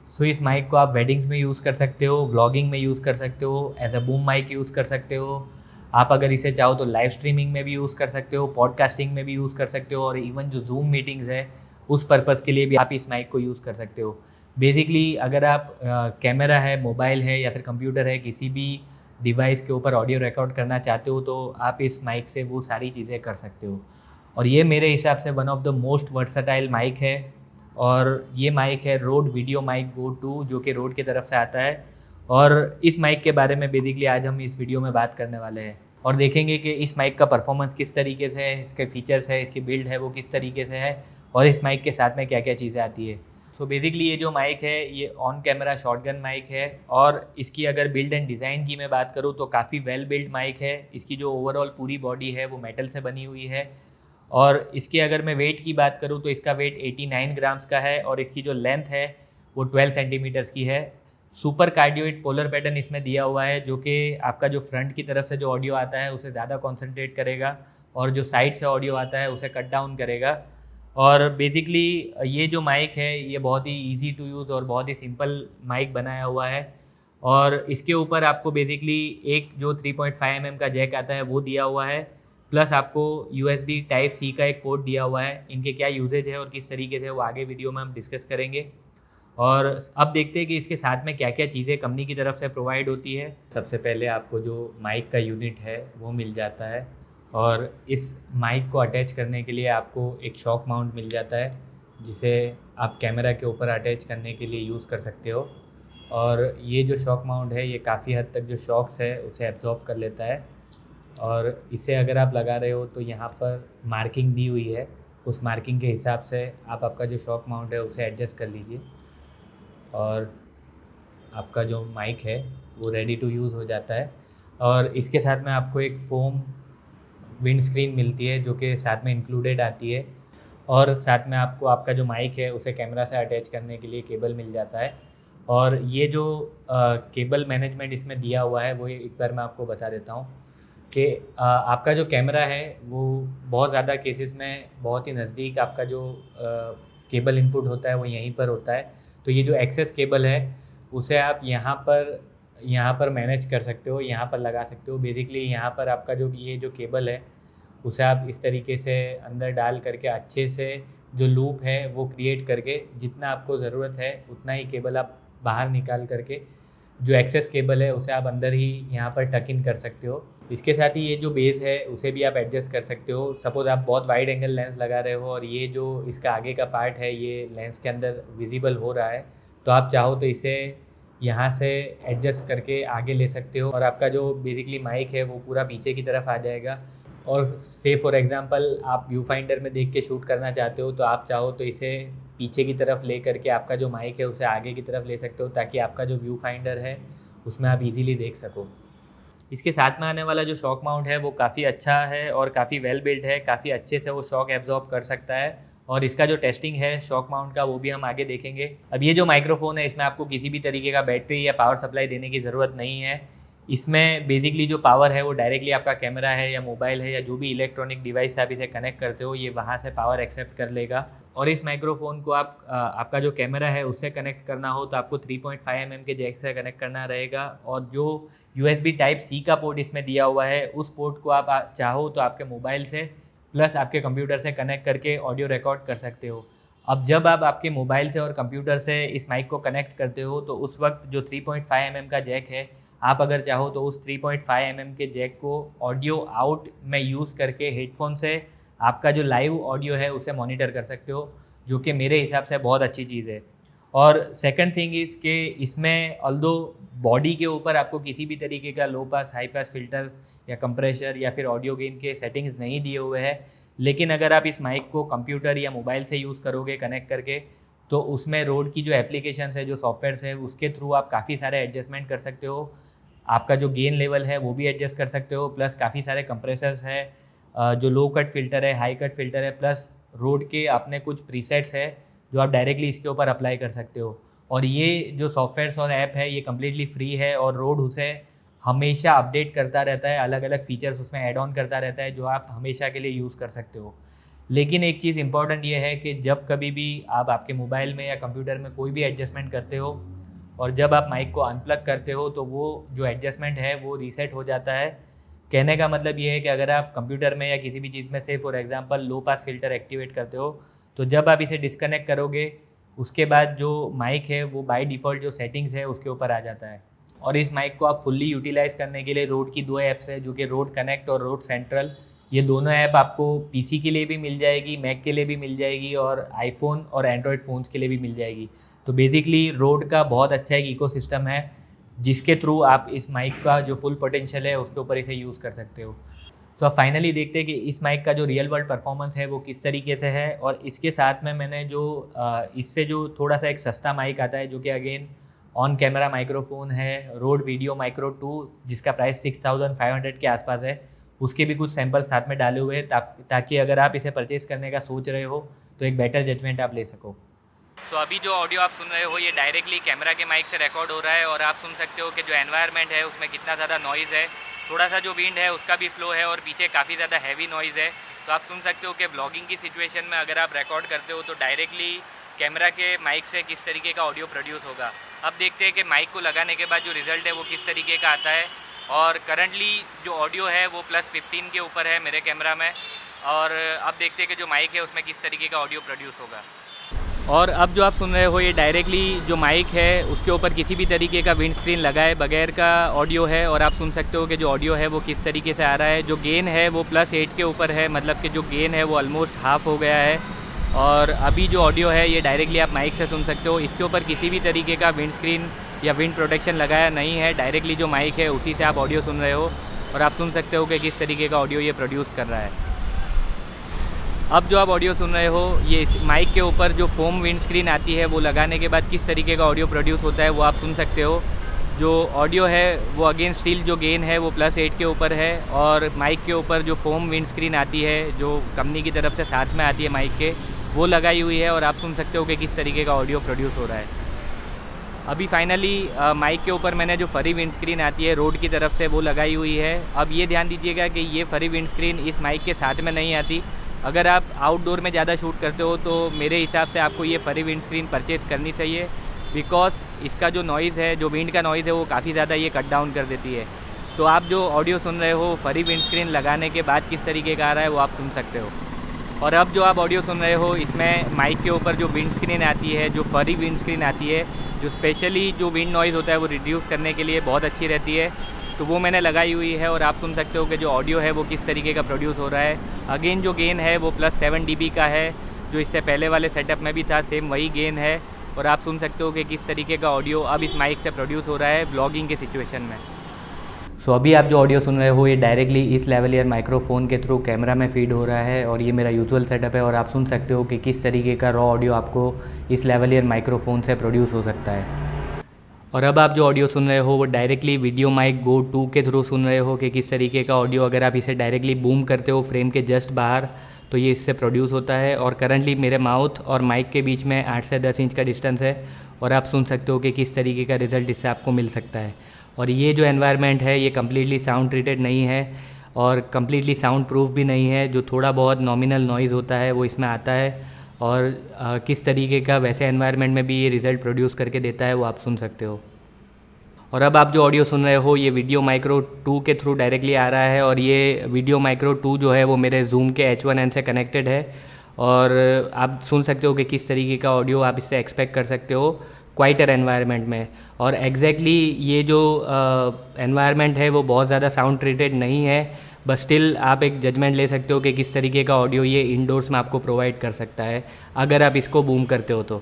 सो इस माइक को आप वेडिंग्स में यूज़ कर सकते हो, व्लॉगिंग में यूज़ कर सकते हो, as a boom mic use कर सकते हो। आप अगर इसे चाहो तो लाइव स्ट्रीमिंग में भी यूज़ कर सकते हो, पॉडकास्टिंग में भी यूज़ कर सकते हो, और इवन जो जूम मीटिंग्स है उस पर्पज़ के लिए भी आप इस माइक को यूज़ कर सकते हो। बेसिकली अगर आप कैमरा है, मोबाइल है या फिर कंप्यूटर है, किसी भी डिवाइस के ऊपर ऑडियो रिकॉर्ड करना चाहते हो तो आप इस माइक से वो सारी चीज़ें कर सकते हो। और ये मेरे हिसाब से one of the most versatile mic है। और ये माइक है Rode video mic go two, जो कि रोड की तरफ से आता है। और इस माइक के बारे में बेसिकली आज हम इस वीडियो में बात करने वाले हैं और देखेंगे कि इस माइक का परफॉर्मेंस किस तरीके से है, इसके फीचर्स है, इसकी बिल्ड है वो किस तरीके से है, और इस माइक के साथ में क्या क्या चीज़ें आती है। सो बेसिकली ये जो माइक है ये ऑन कैमरा शॉटगन माइक है। और इसकी अगर बिल्ड एंड डिज़ाइन की मैं बात करूँ तो काफ़ी वेल बिल्ड माइक है। इसकी जो ओवरऑल पूरी बॉडी है वो मेटल से बनी हुई है। और इसके अगर मैं वेट की बात करूँ तो इसका वेट 89 ग्राम्स का है और इसकी जो लेंथ है वो 12 सेंटीमीटर्स की है। सुपर कार्डियोइड पोलर पैटर्न इसमें दिया हुआ है, जो कि आपका जो फ्रंट की तरफ से जो ऑडियो आता है उसे ज़्यादा कॉन्सेंट्रेट करेगा और जो साइड से ऑडियो आता है उसे कट डाउन करेगा। और बेसिकली ये जो माइक है ये बहुत ही इजी टू यूज़ और बहुत ही सिंपल माइक बनाया हुआ है। और इसके ऊपर आपको बेसिकली एक जो 3.5 mm का जैक आता है वो दिया हुआ है, प्लस आपको USB टाइप सी का एक पोर्ट दिया हुआ है। इनके क्या यूजेज है और किस तरीके से वो आगे वीडियो में हम डिस्कस करेंगे। और अब देखते हैं कि इसके साथ में क्या क्या चीज़ें कंपनी की तरफ से प्रोवाइड होती है। सबसे पहले आपको जो माइक का यूनिट है वो मिल जाता है, और इस माइक को अटैच करने के लिए आपको एक शॉक माउंट मिल जाता है, जिसे आप कैमरा के ऊपर अटैच करने के लिए यूज़ कर सकते हो। और ये जो शॉक माउंट है ये काफ़ी हद तक जो शॉक्स है उसे एब्जॉर्ब कर लेता है। और इसे अगर आप लगा रहे हो तो यहाँ पर मार्किंग दी हुई है, उस मार्किंग के हिसाब से आप आपका जो शॉक माउंट है उसे एडजस्ट कर लीजिए। और आपका जो माइक है वो रेडी टू यूज़ हो जाता है। और इसके साथ में आपको एक फ़ोम विंड स्क्रीन मिलती है जो कि साथ में इंक्लूडेड आती है। और साथ में आपको आपका जो माइक है उसे कैमरा से अटैच करने के लिए केबल मिल जाता है। और ये जो केबल मैनेजमेंट इसमें दिया हुआ है वो एक बार मैं आपको बता देता हूँ कि आपका जो कैमरा है वो बहुत ज़्यादा केसेस में बहुत ही नज़दीक आपका जो केबल इनपुट होता है वो यहीं पर होता है। तो ये जो एक्सेस केबल है उसे आप यहाँ पर मैनेज कर सकते हो, यहाँ पर लगा सकते हो। बेसिकली यहाँ पर आपका जो ये जो केबल है उसे आप इस तरीके से अंदर डाल करके अच्छे से जो लूप है वो क्रिएट करके जितना आपको ज़रूरत है उतना ही केबल आप बाहर निकाल करके जो एक्सेस केबल है उसे आप अंदर ही यहाँ पर टक इन कर सकते हो। इसके साथ ही ये जो बेस है उसे भी आप एडजस्ट कर सकते हो। सपोज़ आप बहुत वाइड एंगल लेंस लगा रहे हो और ये जो इसका आगे का पार्ट है ये लेंस के अंदर विजिबल हो रहा है, तो आप चाहो तो इसे यहाँ से एडजस्ट करके आगे ले सकते हो और आपका जो बेसिकली माइक है वो पूरा पीछे की तरफ आ जाएगा। और से फॉर एग्ज़ाम्पल आप व्यू फाइंडर में देख के शूट करना चाहते हो तो आप चाहो तो इसे पीछे की तरफ ले करके आपका जो माइक है उसे आगे की तरफ ले सकते हो, ताकि आपका जो व्यू फाइंडर है उसमें आप इजीली देख सको। इसके साथ में आने वाला जो शॉक माउंट है वो काफ़ी अच्छा है और काफ़ी वेल बिल्ड है, काफ़ी अच्छे से वो शॉक एब्जॉर्ब कर सकता है। और इसका जो टेस्टिंग है शॉक माउंट का वो भी हम आगे देखेंगे। अब ये जो माइक्रोफोन है इसमें आपको किसी भी तरीके का बैटरी या पावर सप्लाई देने की ज़रूरत नहीं है। इसमें बेसिकली जो पावर है वो डायरेक्टली आपका कैमरा है या मोबाइल है या जो भी इलेक्ट्रॉनिक डिवाइस से आप इसे कनेक्ट करते हो ये वहाँ से पावर एक्सेप्ट कर लेगा। और इस माइक्रोफोन को आपका जो कैमरा है उससे कनेक्ट करना हो तो आपको 3.5 mm के जैक से कनेक्ट करना रहेगा। और जो USB टाइप सी का पोर्ट इसमें दिया हुआ है उस पोर्ट को आप चाहो तो आपके मोबाइल से प्लस आपके कंप्यूटर से कनेक्ट करके ऑडियो रिकॉर्ड कर सकते हो। अब जब आप आपके मोबाइल से और कंप्यूटर से इस माइक को कनेक्ट करते हो तो उस वक्त जो 3.5 mm का जैक है आप अगर चाहो तो उस 3.5 mm के जैक को ऑडियो आउट में यूज़ करके हेडफोन से आपका जो लाइव ऑडियो है उसे मॉनिटर कर सकते हो, जो कि मेरे हिसाब से बहुत अच्छी चीज़ है। और सेकंड थिंग इज़ कि इसमें ऑल्दो बॉडी के ऊपर आपको किसी भी तरीके का लो पास हाई पास फिल्टर या कंप्रेशर या फिर ऑडियो गेन के सेटिंग्स नहीं दिए हुए हैं, लेकिन अगर आप इस माइक को कंप्यूटर या मोबाइल से यूज़ करोगे कनेक्ट करके तो उसमें रोड की जो एप्लीकेशंस है जो सॉफ्टवेयर्स है उसके थ्रू आप काफ़ी सारे एडजस्टमेंट कर सकते हो। आपका जो गेन लेवल है वो भी एडजस्ट कर सकते हो, प्लस काफ़ी सारे कंप्रेसर्स है, जो लो कट फ़िल्टर है, हाई कट फ़िल्टर है, प्लस रोड के अपने कुछ प्रीसेट्स है जो आप डायरेक्टली इसके ऊपर अप्लाई कर सकते हो। और ये जो सॉफ्टवेयर्स और ऐप है ये कम्प्लीटली फ्री है और रोड उसे हमेशा अपडेट करता रहता है, अलग अलग फीचर्स उसमें ऐड ऑन करता रहता है जो आप हमेशा के लिए यूज़ कर सकते हो। लेकिन एक चीज़ इंपॉर्टेंट ये है कि जब कभी भी आप आपके मोबाइल में या कंप्यूटर में कोई भी एडजस्टमेंट करते हो और जब आप माइक को अनप्लग करते हो तो वो जो एडजस्टमेंट है वो रीसेट हो जाता है। कहने का मतलब ये है कि अगर आप कंप्यूटर में या किसी भी चीज़ में से for example low pass filter activate करते हो तो जब आप इसे डिस्कनेक्ट करोगे उसके बाद जो माइक है वो बाय डिफ़ॉल्ट जो सेटिंग्स है उसके ऊपर आ जाता है। और इस माइक को आप फुल्ली यूटिलाइज़ करने के लिए रोड की 2 ऐप्स है जो कि रोड कनेक्ट और रोड सेंट्रल, ये दोनों ऐप आपको पीसी के लिए भी मिल जाएगी, मैक के लिए भी मिल जाएगी और आईफ़ोन और एंड्रॉयड फ़ोन्स के लिए भी मिल जाएगी। तो बेसिकली रोड का बहुत अच्छा एक इकोसिस्टम है जिसके थ्रू आप इस माइक का जो फुल पोटेंशियल है उसके ऊपर इसे यूज़ कर सकते हो। तो अब फाइनली देखते हैं कि इस माइक का जो रियल वर्ल्ड परफॉर्मेंस है वो किस तरीके से है। और इसके साथ में मैंने जो इससे जो थोड़ा सा एक सस्ता माइक आता है जो कि अगेन ऑन कैमरा माइक्रोफोन है, रोड वीडियो माइक्रो 2, जिसका प्राइस 6500 के आसपास है, उसके भी कुछ सैंपल साथ में डाले हुए हैं ताकि अगर आप इसे परचेज़ करने का सोच रहे हो तो एक बेटर जजमेंट आप ले सको। तो अभी जो ऑडियो आप सुन रहे हो ये डायरेक्टली कैमरा के माइक से रिकॉर्ड हो रहा है और आप सुन सकते हो कि जो एनवायरनमेंट है उसमें कितना ज़्यादा नॉइज़ है, थोड़ा सा जो विंड है उसका भी फ्लो है और पीछे काफ़ी ज़्यादा हैवी नॉइज़ है। तो आप सुन सकते हो कि ब्लॉगिंग की सिचुएशन में अगर आप रिकॉर्ड करते हो तो डायरेक्टली कैमरा के माइक से किस तरीके का ऑडियो प्रोड्यूस होगा। अब देखते हैं कि माइक को लगाने के बाद जो रिज़ल्ट है वो किस तरीके का आता है। और करंटली जो ऑडियो है वो +15 के ऊपर है मेरे कैमरा में, और अब देखते हैं कि जो माइक है उसमें किस तरीके का ऑडियो प्रोड्यूस होगा। और अब जो आप सुन रहे हो ये डायरेक्टली जो माइक है उसके ऊपर किसी भी तरीके का विंड स्क्रीन लगाए बगैर का ऑडियो है और आप सुन सकते हो कि जो ऑडियो है वो किस तरीके से आ रहा है। जो गेन है वो +8 के ऊपर है, मतलब कि जो गेन है वो ऑलमोस्ट हाफ हो गया है। और अभी जो ऑडियो है ये डायरेक्टली आप माइक से सुन सकते हो, इसके ऊपर किसी भी तरीके का विंड स्क्रीन या विंड प्रोटेक्शन लगाया नहीं है, डायरेक्टली जो माइक है उसी से आप ऑडियो सुन रहे हो और आप सुन सकते हो कि किस तरीके का ऑडियो ये प्रोड्यूस कर रहा है। अब जो आप ऑडियो सुन रहे हो ये इस माइक के ऊपर जो फोम विंड स्क्रीन आती है वो लगाने के बाद किस तरीके का ऑडियो प्रोड्यूस होता है वो आप सुन सकते हो। जो ऑडियो है वो अगेन स्टिल जो गेन है वो +8 के ऊपर है और माइक के ऊपर जो फोम विंड स्क्रीन आती है जो कंपनी की तरफ से साथ में आती है माइक के, वो लगाई हुई है और आप सुन सकते हो कि किस तरीके का ऑडियो प्रोड्यूस हो रहा है। अभी फाइनली माइक के ऊपर मैंने जो फरी विंड स्क्रीन आती है रोड की तरफ से वो लगाई हुई है। अब ये ध्यान दीजिएगा कि ये फरी विंड स्क्रीन इस माइक के साथ में नहीं आती। अगर आप आउटडोर में ज़्यादा शूट करते हो तो मेरे हिसाब से आपको ये फरी विंड स्क्रीन परचेज़ करनी चाहिए, बिकॉज इसका जो नॉइज़ है, जो विंड का नॉइज़ है वो काफ़ी ज़्यादा ये कट डाउन कर देती है। तो आप जो ऑडियो सुन रहे हो फरी विंड स्क्रीन लगाने के बाद किस तरीके का आ रहा है वो आप सुन सकते हो। और अब जो आप ऑडियो सुन रहे हो इसमें माइक के ऊपर जो विंड स्क्रीन आती है, जो फरी विंड स्क्रीन आती है, जो स्पेशली जो विंड नॉइज़ होता है वो रिड्यूस करने के लिए बहुत अच्छी रहती है, तो वो मैंने लगाई हुई है और आप सुन सकते हो कि जो ऑडियो है वो किस तरीके का प्रोड्यूस हो रहा है। अगेन जो गेन है वो +7 dB का है, जो इससे पहले वाले सेटअप में भी था, सेम वही गेन है। और आप सुन सकते हो कि किस तरीके का ऑडियो अब इस माइक से प्रोड्यूस हो रहा है ब्लॉगिंग के सिचुएशन में। सो अभी आप जो ऑडियो सुन रहे हो ये डायरेक्टली इस लेवलियर माइक्रोफोन के थ्रू कैमरा में फीड हो रहा है और ये मेरा यूजुअल सेटअप है और आप सुन सकते हो कि किस तरीके का रॉ ऑडियो आपको इस लेवलियर माइक्रोफोन से प्रोड्यूस हो सकता है। और अब आप जो ऑडियो सुन रहे हो वो डायरेक्टली वीडियो माइक गो 2 के थ्रू सुन रहे हो कि किस तरीके का ऑडियो अगर आप इसे डायरेक्टली बूम करते हो फ्रेम के जस्ट बाहर तो ये इससे प्रोड्यूस होता है। और करंटली मेरे माउथ और माइक के बीच में 8 से 10 इंच का डिस्टेंस है और आप सुन सकते हो कि किस तरीके का रिज़ल्ट इससे आपको मिल सकता है। और ये जो एनवायरनमेंट है ये कम्प्लीटली साउंड ट्रीटेड नहीं है और कम्प्लीटली साउंड प्रूफ भी नहीं है। जो थोड़ा बहुत नॉमिनल नॉइज़ होता है वो इसमें आता है और किस तरीके का वैसे एनवायरनमेंट में भी ये रिज़ल्ट प्रोड्यूस करके देता है वो आप सुन सकते हो। और अब आप जो ऑडियो सुन रहे हो ये वीडियो माइक्रो 2 के थ्रू डायरेक्टली आ रहा है और ये वीडियो माइक्रो 2 जो है वो मेरे जूम के H1n से कनेक्टेड है और आप सुन सकते हो कि किस तरीके का ऑडियो आप इससे एक्सपेक्ट कर सकते हो क्वाइटर एनवायरनमेंट में। और एग्जैक्टली ये जो एनवायरनमेंट है वो बहुत ज़्यादा साउंड ट्रीटेड नहीं है, बस स्टिल आप एक जजमेंट ले सकते हो कि किस तरीके का ऑडियो ये इंडोर्स में आपको प्रोवाइड कर सकता है अगर आप इसको बूम करते हो तो।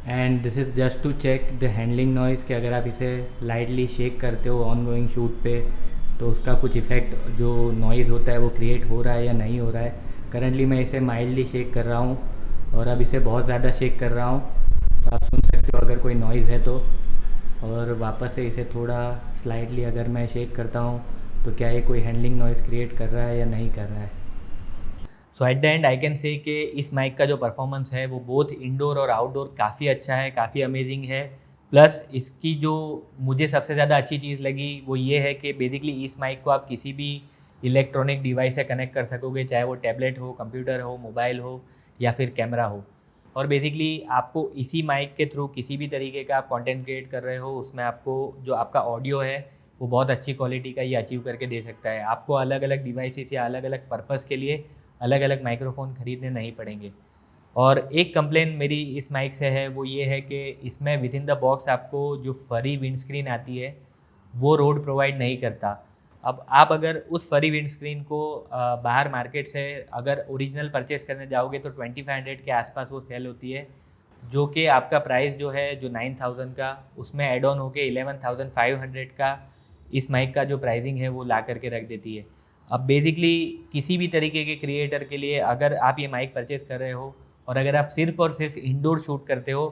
And this is just to check the handling noise कि अगर आप इसे लाइटली शेक करते हो ऑन गोइंग शूट पे तो उसका कुछ इफ़ेक्ट जो नॉइज़ होता है वो क्रिएट हो रहा है या नहीं हो रहा है। करंटली मैं इसे माइल्डली शेक कर रहा हूँ और अब इसे बहुत ज़्यादा शेक कर रहा हूँ तो आप सुन सकते हो अगर कोई नॉइज़ है तो। और वापस से इसे थोड़ा स्लाइटली अगर मैं शेक करता हूँ तो क्या ये कोई हैंडलिंग नॉइज़ क्रिएट कर रहा है या नहीं कर रहा है। So at the end I can say कि इस माइक का जो परफॉर्मेंस है वो बोथ इंडोर और आउटडोर काफ़ी अच्छा है, काफ़ी अमेजिंग है। प्लस इसकी जो मुझे सबसे ज़्यादा अच्छी चीज़ लगी वो ये है कि बेसिकली इस माइक को आप किसी भी इलेक्ट्रॉनिक डिवाइस से कनेक्ट कर सकोगे, चाहे वो टैबलेट हो, कंप्यूटर हो, मोबाइल हो या फिर कैमरा हो। और बेसिकली आपको इसी माइक के थ्रू किसी भी तरीके का आप कंटेंट क्रिएट कर रहे हो, उसमें आपको जो आपका ऑडियो है वो बहुत अच्छी क्वालिटी का ये अचीव करके दे सकता है। आपको अलग अलग डिवाइसेस या अलग अलग पर्पज़ के लिए अलग अलग माइक्रोफ़ोन ख़रीदने नहीं पड़ेंगे। और एक कंप्लेन मेरी इस माइक से है, वो ये है कि इसमें विद इन द बॉक्स आपको जो फरी विंड स्क्रीन आती है वो रोड प्रोवाइड नहीं करता। अब आप अगर उस फरी विंड स्क्रीन को बाहर मार्केट से अगर ओरिजिनल परचेस करने जाओगे तो 2500 के आसपास वो सेल होती है, जो कि आपका प्राइस जो है जो 9000 का, उसमें एड ऑन होके 11500 का इस माइक का जो प्राइसिंग है वो ला करके रख देती है। अब बेसिकली किसी भी तरीके के क्रिएटर के लिए अगर आप ये माइक परचेस कर रहे हो और अगर आप सिर्फ़ और सिर्फ इंडोर शूट करते हो,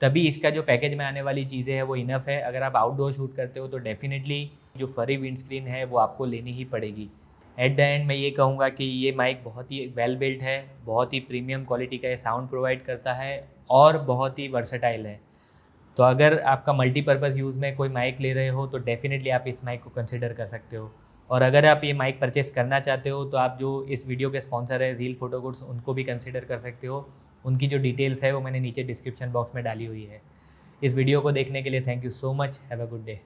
तभी इसका जो पैकेज में आने वाली चीज़ें हैं वो इनफ है। अगर आप आउटडोर शूट करते हो तो डेफ़िनेटली जो फरी विंड स्क्रीन है वो आपको लेनी ही पड़ेगी। एट द एंड मैं ये कहूँगा कि ये माइक बहुत ही वेल बिल्ट है, बहुत ही प्रीमियम क्वालिटी का ये साउंड प्रोवाइड करता है और बहुत ही वर्सेटाइल है। तो अगर आपका मल्टीपर्पज़ यूज़ में कोई माइक ले रहे हो तो डेफ़िनेटली आप इस माइक को कंसिडर कर सकते हो। और अगर आप ये माइक परचेस करना चाहते हो तो आप जो इस वीडियो के स्पॉन्सर है ज़ील फोटो गुड्स, उनको भी कंसिडर कर सकते हो। उनकी जो डिटेल्स है वो मैंने नीचे डिस्क्रिप्शन बॉक्स में डाली हुई है। इस वीडियो को देखने के लिए thank you so much. Have a good day.